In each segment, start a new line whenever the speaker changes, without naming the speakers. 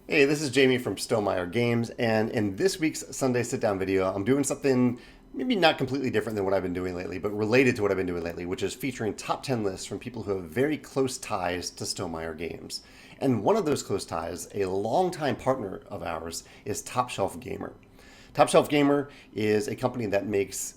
Hey, this is Jamie from Stonemaier Games, and in this week's Sunday sit-down video, I'm doing something maybe not completely different than what I've been doing lately, but related to what I've been doing lately, which is featuring top 10 lists from people who have very close ties to Stonemaier Games. And one of those close ties, a longtime partner of ours, is Top Shelf Gamer. Top Shelf Gamer is a company that makes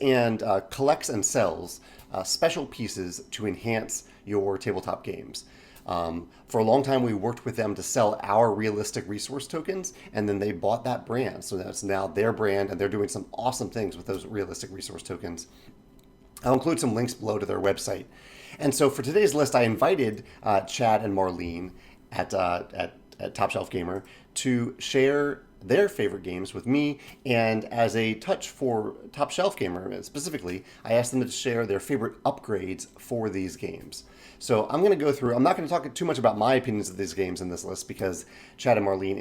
and collects and sells special pieces to enhance your tabletop games. For a long time, we worked with them to sell our realistic resource tokens, and then they bought that brand. So that's now their brand, and they're doing some awesome things with those realistic resource tokens. I'll include some links below to their website. And so for today's list, I invited Chad and Marlene at Top Shelf Gamer to share their favorite games with me. And as a touch for Top Shelf Gamer specifically, I asked them to share their favorite upgrades for these games. So I'm going to go through, I'm not going to talk too much about my opinions of these games in this list because Chad and Marlene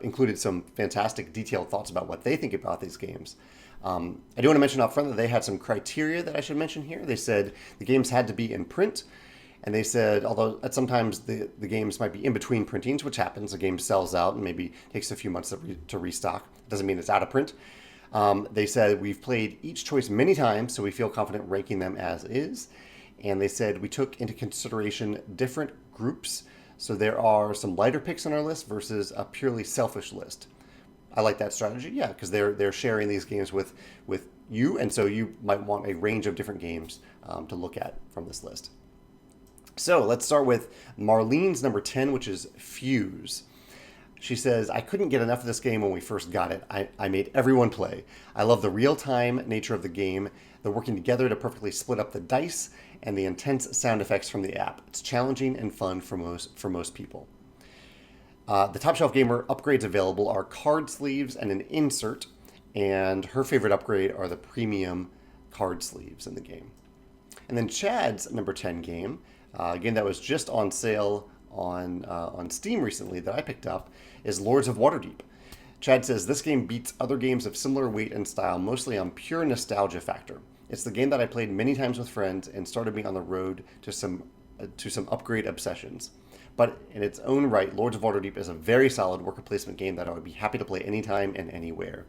included some fantastic detailed thoughts about what they think about these games. I do want to mention up front that they had some criteria that I should mention here. They said the games had to be in print. And they said, although sometimes the games might be in between printings, which happens, a game sells out and maybe takes a few months to restock. Doesn't mean it's out of print. They said, we've played each choice many times, so we feel confident ranking them as is. And they said we took into consideration different groups. So there are some lighter picks on our list versus a purely selfish list. I like that strategy, yeah, because they're sharing these games with you, and so you might want a range of different games to look at from this list. So let's start with Marlene's number 10, which is Fuse. She says, I couldn't get enough of this game when we first got it. I made everyone play. I love the real-time nature of the game, the working together to perfectly split up the dice, and the intense sound effects from the app. It's challenging and fun for most people. The Top Shelf Gamer upgrades available are card sleeves and an insert, and her favorite upgrade are the premium card sleeves in the game. And then Chad's number 10 game, a game that was just on sale on Steam recently that I picked up, is Lords of Waterdeep. Chad says this game beats other games of similar weight and style, mostly on pure nostalgia factor. It's the game that I played many times with friends and started me on the road to some upgrade obsessions. But in its own right, Lords of Waterdeep is a very solid worker placement game that I would be happy to play anytime and anywhere.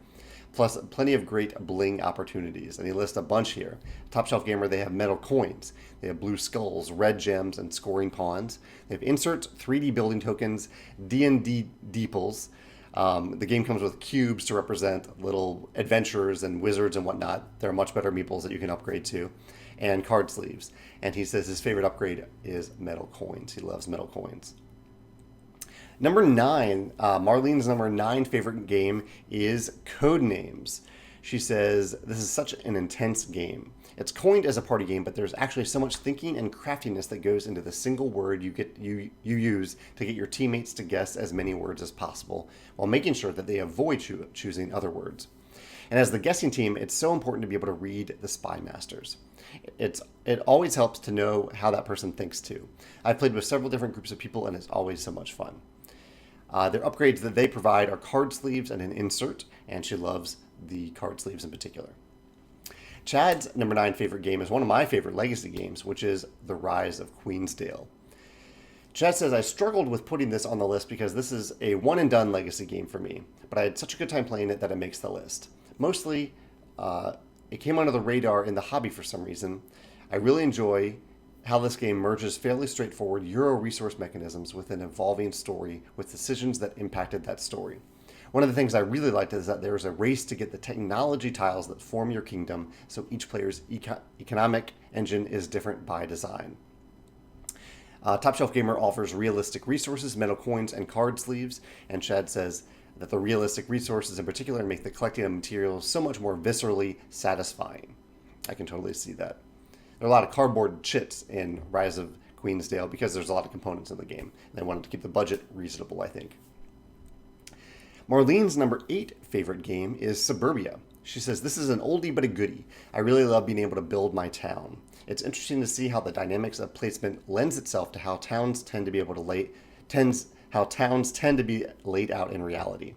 Plus, plenty of great bling opportunities. And he lists a bunch here. Top Shelf Gamer, they have metal coins. They have blue skulls, red gems, and scoring pawns. They have inserts, 3D building tokens, D&D deeples. The game comes with cubes to represent little adventurers and wizards and whatnot. There are much better meeples that you can upgrade to. And card sleeves. And he says his favorite upgrade is metal coins. He loves metal coins. Number 9, Marlene's number 9 favorite game is Codenames. She says, this is such an intense game. It's coined as a party game, but there's actually so much thinking and craftiness that goes into the single word you use to get your teammates to guess as many words as possible, while making sure that they avoid choosing other words. And as the guessing team, it's so important to be able to read the spy masters. It always helps to know how that person thinks too. I've played with several different groups of people, and it's always so much fun. Their upgrades that they provide are card sleeves and an insert, and she loves the card sleeves in particular. Chad's number 9 favorite game is one of my favorite legacy games, which is The Rise of Queensdale. Chad says, I struggled with putting this on the list because this is a one-and-done legacy game for me, but I had such a good time playing it that it makes the list. Mostly, it came under the radar in the hobby for some reason. I really enjoy how this game merges fairly straightforward Euro resource mechanisms with an evolving story with decisions that impacted that story. One of the things I really liked is that there is a race to get the technology tiles that form your kingdom, so each player's economic engine is different by design. Top Shelf Gamer offers realistic resources, metal coins, and card sleeves, and Chad says that the realistic resources in particular make the collecting of materials so much more viscerally satisfying. I can totally see that. There are a lot of cardboard chits in Rise of Queensdale because there's a lot of components in the game. They wanted to keep the budget reasonable, I think. Marlene's number 8 favorite game is Suburbia. She says, this is an oldie but a goodie. I really love being able to build my town. It's interesting to see how the dynamics of placement lends itself to how towns tend to be laid out in reality.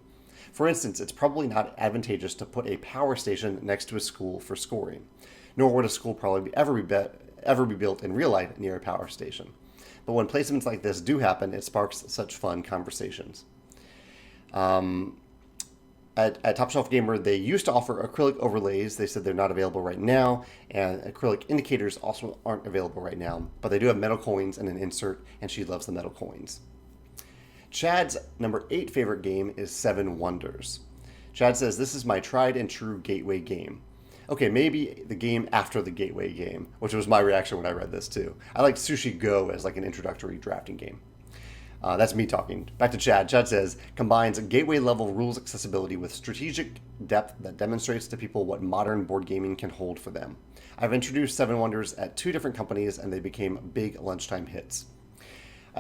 For instance, it's probably not advantageous to put a power station next to a school for scoring, nor would a school probably ever be built in real life near a power station. But when placements like this do happen, it sparks such fun conversations. At Top Shelf Gamer, they used to offer acrylic overlays. They said they're not available right now, and acrylic indicators also aren't available right now. But they do have metal coins and an insert, and she loves the metal coins. Chad's number 8 favorite game is Seven Wonders. Chad says, this is my tried and true gateway game. Okay, maybe the game after the gateway game, which was my reaction when I read this too. I like Sushi Go as like an introductory drafting game. That's me talking. Back to Chad. Chad says, combines gateway level rules accessibility with strategic depth that demonstrates to people what modern board gaming can hold for them. I've introduced Seven Wonders at 2 different companies and they became big lunchtime hits.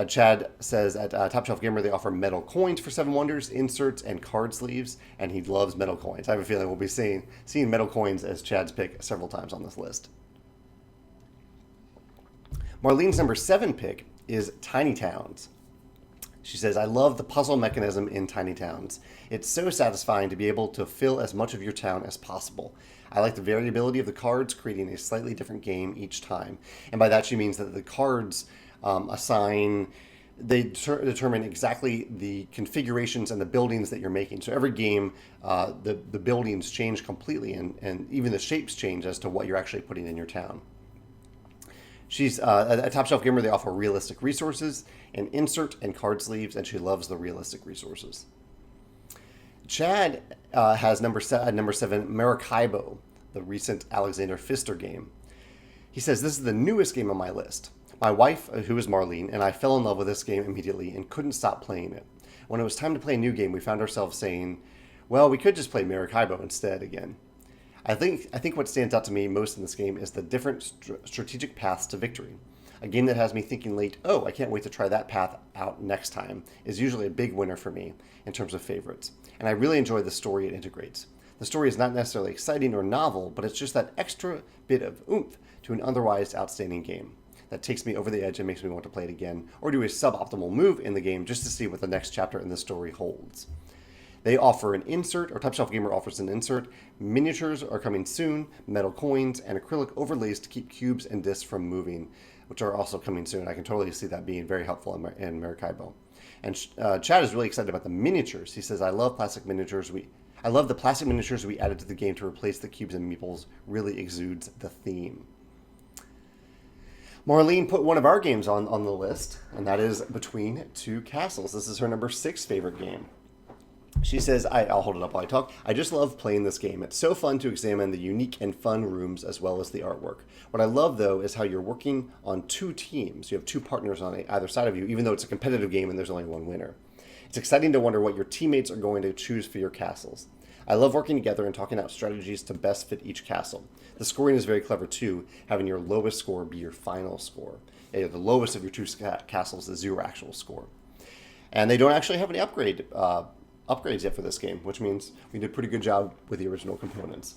Chad says at Top Shelf Gamer they offer metal coins for Seven Wonders, inserts, and card sleeves, and he loves metal coins. I have a feeling we'll be seeing metal coins as Chad's pick several times on this list. Marlene's number 7 pick is Tiny Towns. She says, I love the puzzle mechanism in Tiny Towns. It's so satisfying to be able to fill as much of your town as possible. I like the variability of the cards, creating a slightly different game each time. And by that she means that the cards they determine exactly the configurations and the buildings that you're making. So every game, the buildings change completely, and even the shapes change as to what you're actually putting in your town. She's at Top Shelf Gamer. They offer realistic resources, an insert, and card sleeves, and she loves the realistic resources. Chad has number 7, Maracaibo, the recent Alexander Pfister game. He says, this is the newest game on my list. My wife, who is Marlene, and I fell in love with this game immediately and couldn't stop playing it. When it was time to play a new game, we found ourselves saying, well, we could just play Maracaibo instead again. I think what stands out to me most in this game is the different strategic paths to victory. A game that has me thinking late, oh, I can't wait to try that path out next time, is usually a big winner for me in terms of favorites. And I really enjoy the story it integrates. The story is not necessarily exciting or novel, but it's just that extra bit of oomph to an otherwise outstanding game that takes me over the edge and makes me want to play it again, or do a suboptimal move in the game just to see what the next chapter in the story holds. They offer an insert, or Top Shelf Gamer offers an insert. Miniatures are coming soon, metal coins, and acrylic overlays to keep cubes and discs from moving, which are also coming soon. I can totally see that being very helpful in Maracaibo. And Chad is really excited about the miniatures. He says, I love the plastic miniatures we added to the game to replace the cubes and meeples. Really exudes the theme. Marlene put one of our games on the list, and that is Between Two Castles. This is her number 6 favorite game. She says, I'll hold it up while I talk. I just love playing this game. It's so fun to examine the unique and fun rooms as well as the artwork. What I love, though, is how you're working on 2 teams. You have 2 partners on either side of you, even though it's a competitive game and there's only one winner. It's exciting to wonder what your teammates are going to choose for your castles. I love working together and talking out strategies to best fit each castle. The scoring is very clever, too, having your lowest score be your final score. The lowest of your 2 castles is your actual score. And they don't actually have any upgrades yet for this game, which means we did a pretty good job with the original components.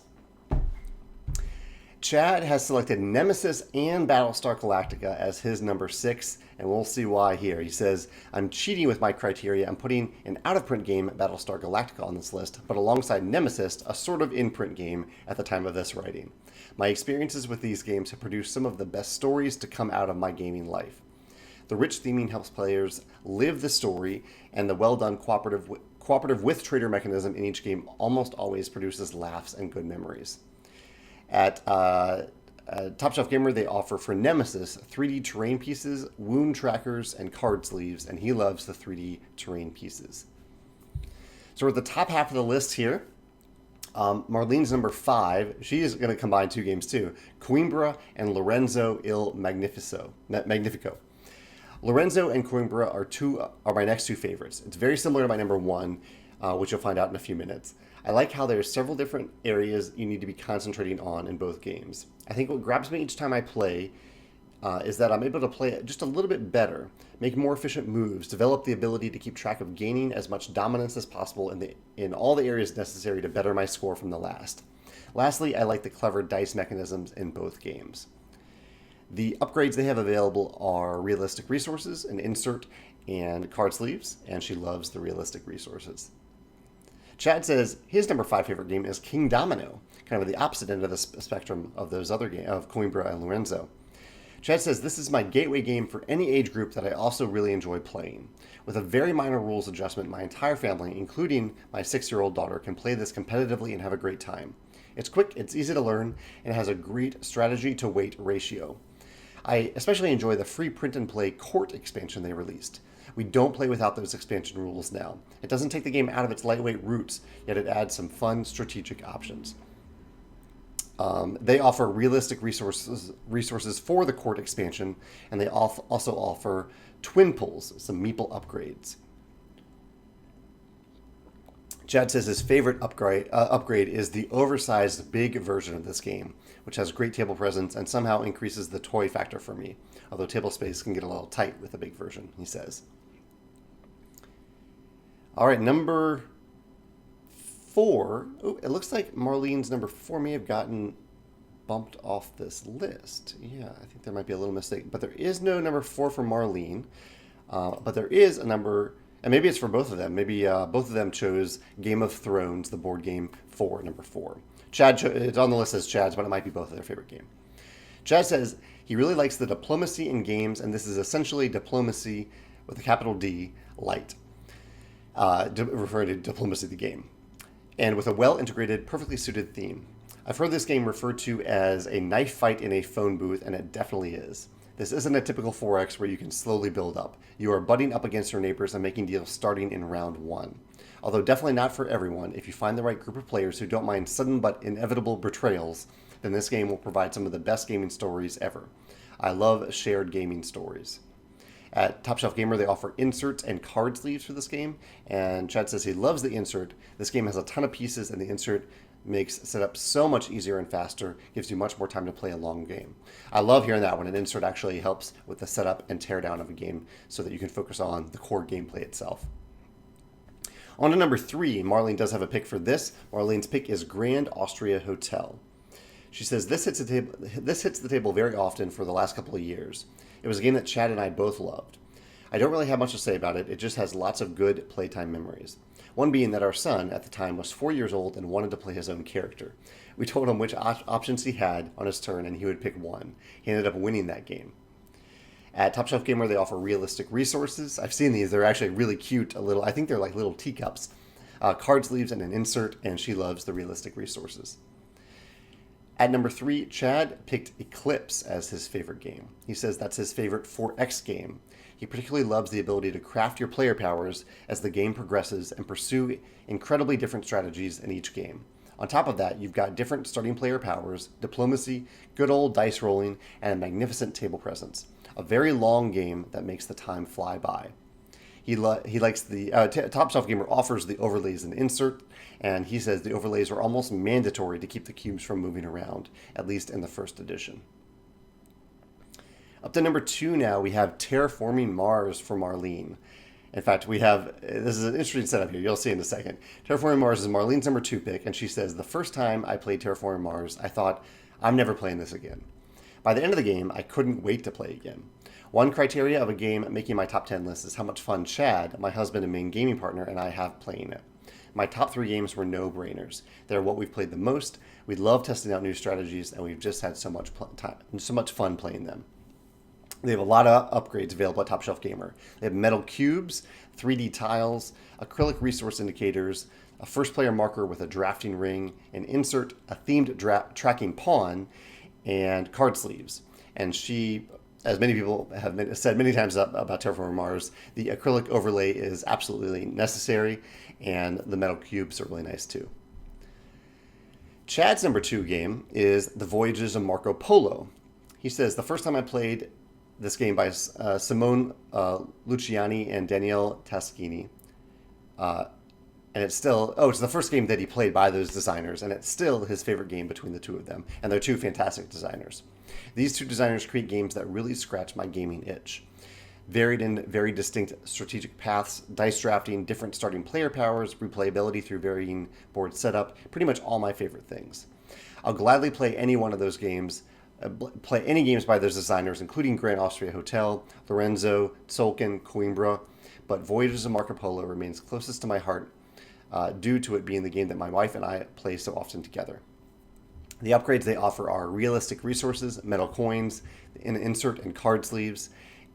Chad has selected Nemesis and Battlestar Galactica as his number 6, and we'll see why here. He says, I'm cheating with my criteria. I'm putting an out-of-print game, Battlestar Galactica, on this list, but alongside Nemesis, a sort of in-print game at the time of this writing. My experiences with these games have produced some of the best stories to come out of my gaming life. The rich theming helps players live the story, and the well-done cooperative with trader mechanism in each game almost always produces laughs and good memories. At Top Shelf Gamer, they offer for Nemesis 3D terrain pieces, wound trackers, and card sleeves, and he loves the 3D terrain pieces. So we're at the top half of the list here. Marlene's number 5, she is going to combine 2 games too, Coimbra and Lorenzo il Magnifico. Lorenzo and Coimbra are my next 2 favorites. It's very similar to my number 1, which you'll find out in a few minutes. I like how there are several different areas you need to be concentrating on in both games. I think what grabs me each time I play is that I'm able to play it just a little bit better, make more efficient moves, develop the ability to keep track of gaining as much dominance as possible in all the areas necessary to better my score from the last. Lastly, I like the clever dice mechanisms in both games. The upgrades they have available are realistic resources, an insert, and card sleeves, and she loves the realistic resources. Chad says his number 5 favorite game is Kingdomino, kind of the opposite end of the spectrum of those other games, of Coimbra and Lorenzo. Chad says, this is my gateway game for any age group that I also really enjoy playing. With a very minor rules adjustment, my entire family, including my 6-year-old daughter, can play this competitively and have a great time. It's quick, it's easy to learn, and has a great strategy to weight ratio. I especially enjoy the free print and play court expansion they released. We don't play without those expansion rules now. It doesn't take the game out of its lightweight roots, yet it adds some fun strategic options. They offer realistic resources for the court expansion, and they also offer twin pulls, some meeple upgrades. Chad says his favorite upgrade is the oversized big version of this game, which has great table presence and somehow increases the toy factor for me, although table space can get a little tight with the big version, he says. All right, number 4. Oh, it looks like Marlene's number 4 may have gotten bumped off this list. Yeah, I think there might be a little mistake. But there is no number 4 for Marlene. But there is a number, and maybe it's for both of them. Maybe both of them chose Game of Thrones, the board game, for number 4. It's on the list as Chad's, but it might be both of their favorite game. Chad says he really likes the diplomacy in games, and this is essentially diplomacy with a capital D, light. Referring to diplomacy, the game. And with a well-integrated, perfectly suited theme. I've heard this game referred to as a knife fight in a phone booth, and it definitely is. This isn't a typical 4X where you can slowly build up. You are butting up against your neighbors and making deals starting in round 1. Although definitely not for everyone, if you find the right group of players who don't mind sudden but inevitable betrayals, then this game will provide some of the best gaming stories ever. I love shared gaming stories. At Top Shelf Gamer, they offer inserts and card sleeves for this game, and Chad says he loves the insert. This game has a ton of pieces, and the insert makes setup so much easier and faster, gives you much more time to play a long game. I love hearing that when an insert actually helps with the setup and teardown of a game so that you can focus on the core gameplay itself. On to number 3, Marlene does have a pick for this. Marlene's pick is Grand Austria Hotel. She says this hits the table very often for the last couple of years. It was a game that Chad and I both loved. I don't really have much to say about it. It just has lots of good playtime memories. One being that our son, at the time, was 4 years old and wanted to play his own character. We told him which options he had on his turn, and he would pick one. He ended up winning that game. At Top Shelf Gamer, they offer realistic resources. I've seen these. They're actually really cute. I think they're like little teacups. Card sleeves and an insert, and she loves the realistic resources. At number 3, Chad picked Eclipse as his favorite game. He says that's his favorite 4X game. He particularly loves the ability to craft your player powers as the game progresses and pursue incredibly different strategies in each game. On top of that, you've got different starting player powers, diplomacy, good old dice rolling, and a magnificent table presence. A very long game that makes the time fly by. He likes the Top Shelf Gamer offers the overlays and insert, and he says the overlays are almost mandatory to keep the cubes from moving around, at least in the first edition. Up to number 2 now, we have Terraforming Mars for Marlene. In fact, this is an interesting setup here. You'll see in a second. Terraforming Mars is Marlene's number 2 pick, and she says, the first time I played Terraforming Mars, I thought, I'm never playing this again. By the end of the game, I couldn't wait to play again. One criteria of a game making my top 10 list is how much fun Chad, my husband and main gaming partner, and I have playing it. My top 3 games were no-brainers. They're what we've played the most. We love testing out new strategies, and we've just had so much fun playing them. They have a lot of upgrades available at Top Shelf Gamer. They have metal cubes, 3D tiles, acrylic resource indicators, a first-player marker with a drafting ring, an insert, a themed tracking pawn, and card sleeves. And she, as many people have said many times about Terraforming Mars, the acrylic overlay is absolutely necessary, and the metal cubes are really nice too. Chad's number 2 game is The Voyages of Marco Polo. He says, the first time I played this game by Simone Luciani and Daniele Taschini, and it's the first game that he played by those designers, and it's still his favorite game between the two of them, and they're 2 fantastic designers. These 2 designers create games that really scratch my gaming itch. Varied and very distinct strategic paths, dice drafting, different starting player powers, replayability through varying board setup, pretty much all my favorite things. I'll gladly play any one of those games, play any games by those designers, including Grand Austria Hotel, Lorenzo, Tzolk'in, Coimbra, but Voyages of Marco Polo remains closest to my heart due to it being the game that my wife and I play so often together. The upgrades they offer are realistic resources, metal coins, an insert, and card sleeves.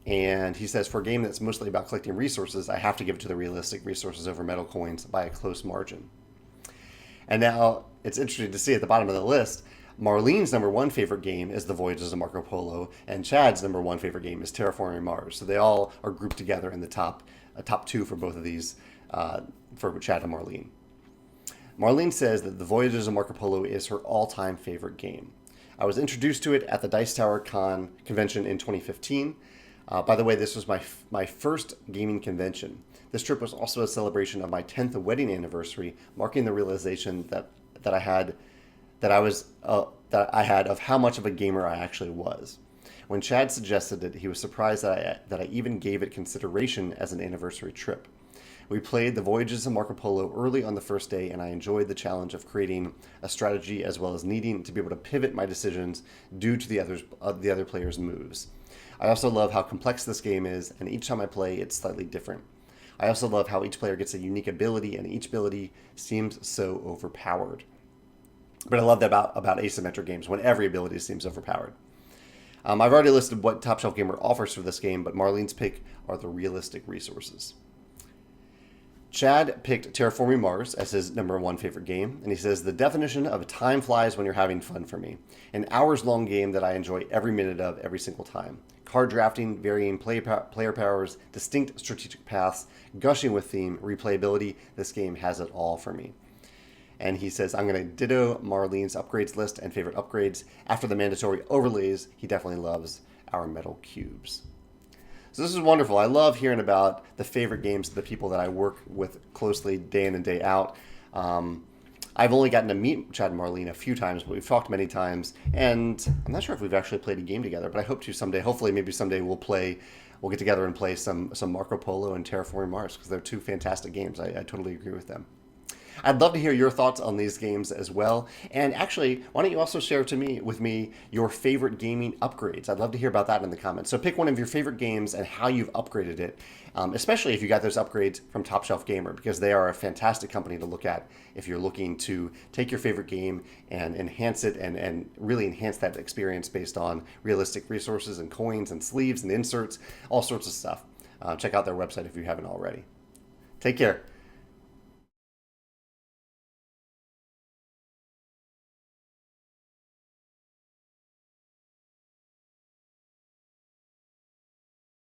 And he says, for a game that's mostly about collecting resources, I have to give it to the realistic resources over metal coins by a close margin. And now it's interesting to see at the bottom of the list, Marlene's number one favorite game is The Voyages of Marco Polo, and Chad's number one favorite game is Terraforming Mars. So they all are grouped together in the top two for both of these, for Chad and Marlene. Marlene says that The Voyages of Marco Polo is her all-time favorite game. I was introduced to it at the Dice Tower Con convention in 2015. By the way, this was my first gaming convention. This trip was also a celebration of my 10th wedding anniversary, marking the realization that I had of how much of a gamer I actually was. When Chad suggested it, he was surprised that I even gave it consideration as an anniversary trip. We played the Voyages of Marco Polo early on the first day, and I enjoyed the challenge of creating a strategy as well as needing to be able to pivot my decisions due to the other players' moves. I also love how complex this game is, and each time I play, it's slightly different. I also love how each player gets a unique ability, and each ability seems so overpowered. But I love that about asymmetric games, when every ability seems overpowered. I've already listed what Top Shelf Gamer offers for this game, but Marlene's pick are the realistic resources. Chad picked Terraforming Mars as his number one favorite game, and he says, the definition of time flies when you're having fun for me. An hours-long game that I enjoy every minute of every single time. Card drafting, varying player powers, distinct strategic paths, gushing with theme, replayability. This game has it all for me. And he says, I'm going to ditto Marlene's upgrades list and favorite upgrades. After the mandatory overlays, he definitely loves our metal cubes. So this is wonderful. I love hearing about the favorite games of the people that I work with closely day in and day out. I've only gotten to meet Chad and Marlene a few times, but we've talked many times. And I'm not sure if we've actually played a game together, but I hope to someday. Hopefully, maybe someday we'll get together and play some Marco Polo and Terraforming Mars, because they're two fantastic games. I totally agree with them. I'd love to hear your thoughts on these games as well. And actually, why don't you also share with me your favorite gaming upgrades? I'd love to hear about that in the comments. So pick one of your favorite games and how you've upgraded it, especially if you got those upgrades from Top Shelf Gamer, because they are a fantastic company to look at if you're looking to take your favorite game and enhance it and really enhance that experience based on realistic resources and coins and sleeves and inserts, all sorts of stuff. Check out their website if you haven't already. Take care.